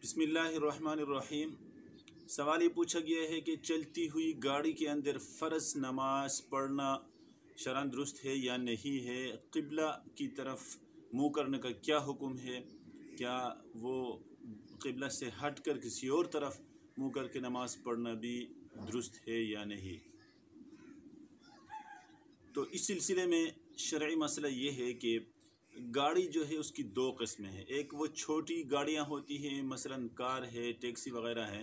बिस्मिल्लाहिर्रहमानिर्रहीम। सवाल ये पूछा गया है कि चलती हुई गाड़ी के अंदर फ़र्ज़ नमाज पढ़ना शरअन दुरुस्त है या नहीं है। क़िबला की तरफ मुँह करने का क्या हुक्म है, क्या वो क़िबला से हट कर किसी और तरफ मुँह करके नमाज पढ़ना भी दुरुस्त है या नहीं। तो इस सिलसिले में शरई मसला ये है कि गाड़ी जो है उसकी दो किस्में हैं। एक वो छोटी गाड़ियाँ होती हैं, मसलन कार है, टैक्सी वग़ैरह है,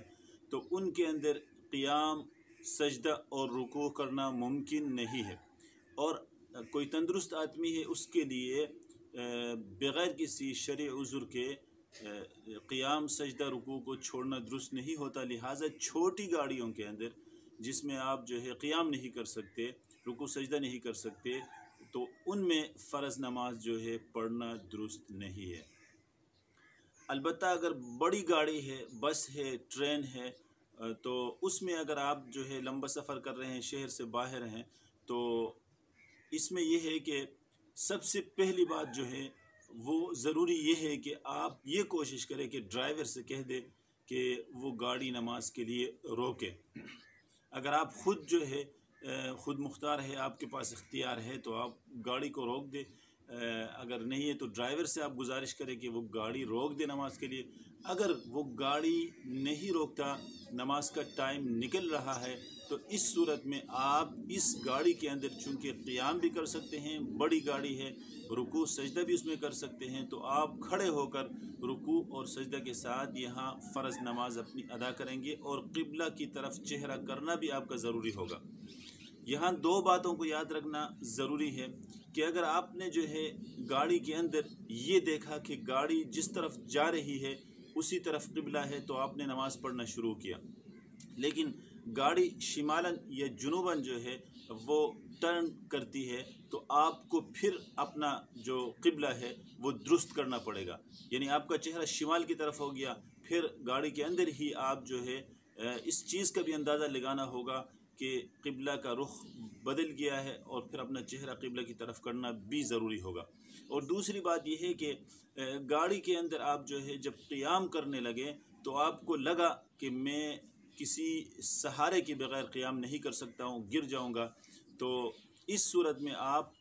तो उनके अंदर क़ियाम, सजदा और रुकू करना मुमकिन नहीं है। और कोई तंदुरुस्त आदमी है, उसके लिए बग़ैर किसी शरई उज़्र के क़ियाम, सजदा, रुकू को छोड़ना दुरुस्त नहीं होता। लिहाजा छोटी गाड़ियों के अंदर जिसमें आप जो है क़ियाम नहीं कर सकते, रुकू सजदा नहीं कर सकते, तो उनमें फ़र्ज़ नमाज जो है पढ़ना दुरुस्त नहीं है। अलबत्ता अगर बड़ी गाड़ी है, बस है, ट्रेन है, तो उसमें अगर आप जो है लंबा सफ़र कर रहे हैं, शहर से बाहर हैं, तो इसमें यह है कि सबसे पहली बात जो है वो ज़रूरी ये है कि आप ये कोशिश करें कि ड्राइवर से कह दें कि वो गाड़ी नमाज के लिए रोके। अगर आप ख़ुद जो है ख़ुद मुख्तार है, आपके पास इख्तियार है, तो आप गाड़ी को रोक दे। अगर नहीं है तो ड्राइवर से आप गुजारिश करें कि वो गाड़ी रोक दे नमाज के लिए। अगर वो गाड़ी नहीं रोकता, नमाज का टाइम निकल रहा है, तो इस सूरत में आप इस गाड़ी के अंदर चूँकि क़ियाम भी कर सकते हैं, बड़ी गाड़ी है, रुकू सजदा भी उसमें कर सकते हैं, तो आप खड़े होकर रुकू और सजदा के साथ यहाँ फ़र्ज़ नमाज अपनी अदा करेंगे और क़िबला की तरफ चेहरा करना भी आपका ज़रूरी होगा। यहाँ दो बातों को याद रखना ज़रूरी है कि अगर आपने जो है गाड़ी के अंदर ये देखा कि गाड़ी जिस तरफ जा रही है उसी तरफ क़िबला है, तो आपने नमाज़ पढ़ना शुरू किया, लेकिन गाड़ी शिमालन या जुनूबन जो है वो टर्न करती है, तो आपको फिर अपना जो क़िबला है वो दुरुस्त करना पड़ेगा। यानी आपका चेहरा शिमाल की तरफ हो गया, फिर गाड़ी के अंदर ही आप जो है इस चीज़ का भी अंदाज़ा लगाना होगा कि क़िबला का रुख बदल गया है और फिर अपना चेहरा क़िबला की तरफ करना भी ज़रूरी होगा। और दूसरी बात यह है कि गाड़ी के अंदर आप जो है जब क़ियाम करने लगे तो आपको लगा कि मैं किसी सहारे के बग़ैर क़ियाम नहीं कर सकता हूँ, गिर जाऊँगा, तो इस सूरत में आप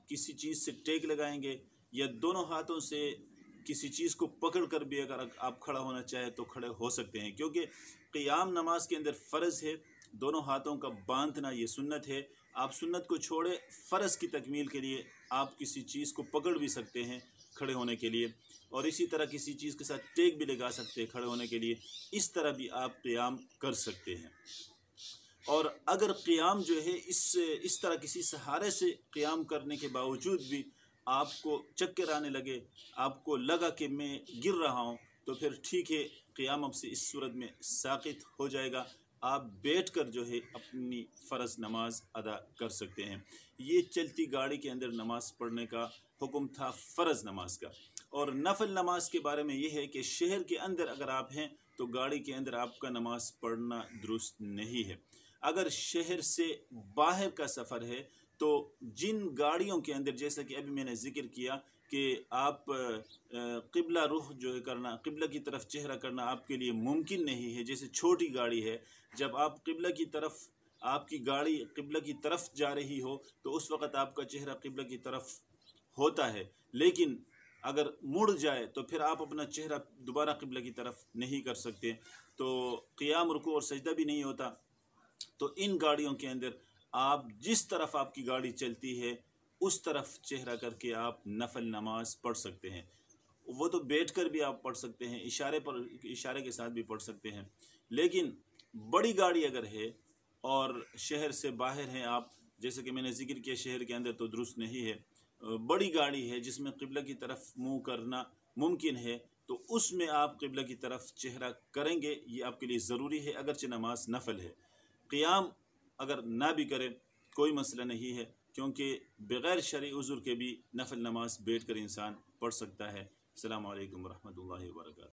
किसी चीज़ से टेक लगाएंगे या दोनों हाथों से किसी चीज़ को पकड़ कर भी अगर आप खड़ा होना चाहें तो खड़े हो सकते हैं, क्योंकि क़ियाम नमाज के अंदर फ़र्ज़ है। दोनों हाथों का बांधना ये सुन्नत है। आप सुन्नत को छोड़े फ़र्ज़ की तकमील के लिए आप किसी चीज़ को पकड़ भी सकते हैं खड़े होने के लिए, और इसी तरह किसी चीज़ के साथ टेक भी लगा सकते हैं खड़े होने के लिए। इस तरह भी आप क़ियाम कर सकते हैं। और अगर क़ियाम जो है इस तरह किसी सहारे से क़ियाम करने के बावजूद भी आपको चक्कर आने लगे, आपको लगा कि मैं गिर रहा हूँ, तो फिर ठीक है, क़ियाम अब से इस सूरत में साक़ित हो जाएगा। आप बैठकर जो है अपनी फ़र्ज़ नमाज अदा कर सकते हैं। ये चलती गाड़ी के अंदर नमाज पढ़ने का हुक्म था फ़र्ज़ नमाज का। और नफल नमाज के बारे में ये है कि शहर के अंदर अगर आप हैं तो गाड़ी के अंदर आपका नमाज पढ़ना दुरुस्त नहीं है। अगर शहर से बाहर का सफ़र है तो जिन गाड़ियों के अंदर, जैसा कि अभी मैंने ज़िक्र किया कि आप क़िबला रुख जो है करना, क़िबला की तरफ चेहरा करना आपके लिए मुमकिन नहीं है। जैसे छोटी गाड़ी है, जब आप क़िबला की तरफ, आपकी गाड़ी क़िबला की तरफ जा रही हो तो उस वक़्त आपका चेहरा क़िबला की तरफ होता है, लेकिन अगर मुड़ जाए तो फिर आप अपना चेहरा दोबारा क़िबला की तरफ नहीं कर सकते, तो क़ियाम, रुकू और सजदा भी नहीं होता। तो इन गाड़ियों के अंदर आप जिस तरफ आपकी गाड़ी चलती है उस तरफ चेहरा करके आप नफल नमाज पढ़ सकते हैं। वो तो बैठकर भी आप पढ़ सकते हैं, इशारे के साथ भी पढ़ सकते हैं। लेकिन बड़ी गाड़ी अगर है और शहर से बाहर हैं आप, जैसे कि मैंने ज़िक्र किया शहर के अंदर तो दुरुस्त नहीं है, बड़ी गाड़ी है जिसमें क़िबला की तरफ मुँह करना मुमकिन है, तो उसमें आप क़िबला की तरफ चेहरा करेंगे, ये आपके लिए ज़रूरी है, अगरचे नमाज नफल है। क़ियाम अगर ना भी करें कोई मसला नहीं है, क्योंकि बग़ैर शरई उज़्र के भी नफल नमाज बैठ कर इंसान पढ़ सकता है। अस्सलामु अलैकुम वरहमतुल्लाहि वबरकातुहू।